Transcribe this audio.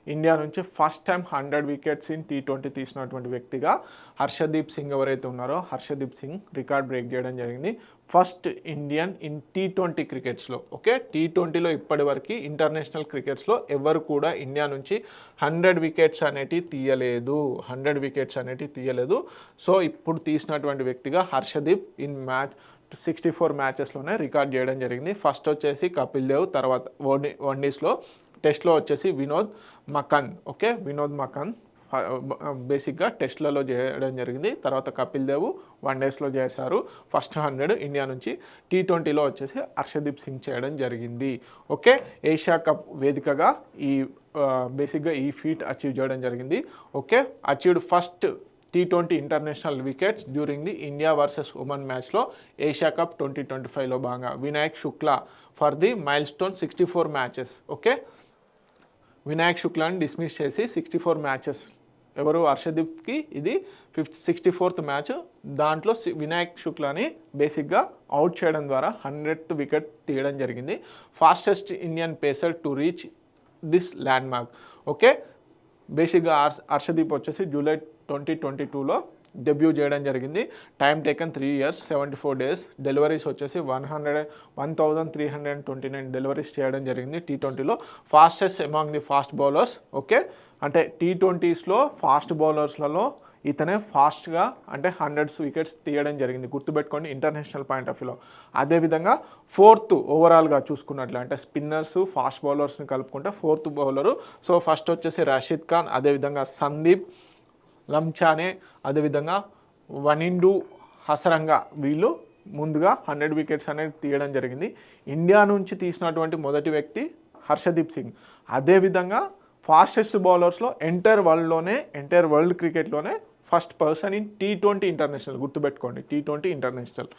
India నుంచి first time 100 wickets in T20 తీసినటువంటి వ్యక్తిగా హర్షదీప్ సింగ్ ఎవరైతే ఉన్నారో హర్షదీప్ సింగ్ రికార్డ్ బ్రేక్ చేయడం జరిగింది. ఫస్ట్ ఇండియన్ ఇన్ T20 క్రికెట్స్లో. ఓకే, T20లో ఇప్పటివరకు ఇంటర్నేషనల్ క్రికెట్స్లో ఎవరు కూడా ఇండియా నుంచి 100 వికెట్స్ అనేటివి తీయలేదు. సో ఇప్పుడు తీసినటువంటి వ్యక్తిగా హర్షదీప్ ఇన్ 64 మ్యాచెస్లోనే రికార్డ్ చేయడం జరిగింది. ఫస్ట్ వచ్చేసి కపిల్ దేవ్, తర్వాత వన్డీస్లో, టెస్ట్లో వచ్చేసి వినోద్ మకన్. ఓకే, వినోద్ మకన్ బేసిక్గా టెస్ట్లలో చేయడం జరిగింది. తర్వాత కపిల్ దేవ్ వన్డేస్లో చేశారు. ఫస్ట్ 100 ఇండియా నుంచి. T20లో వచ్చేసి హర్షదీప్ సింగ్ చేయడం జరిగింది. ఓకే, ఏషియా కప్ వేదికగా బేసిక్గా ఈ ఫీట్ అచీవ్ చేయడం జరిగింది. Okay, achieved first T20 international wickets during the India versus women మ్యాచ్లో ఏషియా కప్ 2025లో భాగంగా Vinayak Shukla for the milestone 64 matches. Okay, Vinayak శుక్లాని డిస్మిస్ చేసి 64 మ్యాచెస్, ఎవరు హర్షదీప్కి ఇది 64th మ్యాచ్. దాంట్లో వినాయక్ శుక్లాని బేసిక్గా అవుట్ చేయడం ద్వారా 100th వికెట్ తీయడం జరిగింది. Fastest Indian pacer to reach this landmark. Okay, బేసిక్గా హర్షదీప్ వచ్చేసి జూలై 2022లో డెబ్యూ చేయడం జరిగింది. Time taken 3 years 74 days. Deliveries వచ్చేసి 1329 డెలివరీస్ చేయడం జరిగింది T20లో. Fastest among the fast bowlers. Okay, అంటే T20స్లో ఫాస్ట్ బౌలర్స్లలో ఇతనే ఫాస్ట్గా అంటే 100 వికెట్స్ తీయడం జరిగింది. గుర్తుపెట్టుకోండి ఇంటర్నేషనల్ పాయింట్ ఆఫ్ వ్యూలో. అదేవిధంగా 4th ఓవరాల్గా చూసుకున్నట్లు అంటే స్పిన్నర్స్ ఫాస్ట్ బౌలర్స్ని కలుపుకుంటే 4th బౌలరు. సో ఫస్ట్ వచ్చేసి రషీద్ ఖాన్, అదేవిధంగా సందీప్ లంచానే, అదేవిధంగా వనిండు హసరంగా, వీళ్ళు ముందుగా 100 వికెట్స్ అనేది తీయడం జరిగింది. ఇండియా నుంచి తీసినటువంటి మొదటి వ్యక్తి హర్షదీప్ సింగ్. అదేవిధంగా ఫాస్టెస్ట్ బౌలర్స్లో ఎంటైర్ వరల్డ్ క్రికెట్లోనే first person in T20 international. గుర్తుపెట్టుకోండి T20 ఇంటర్నేషనల్.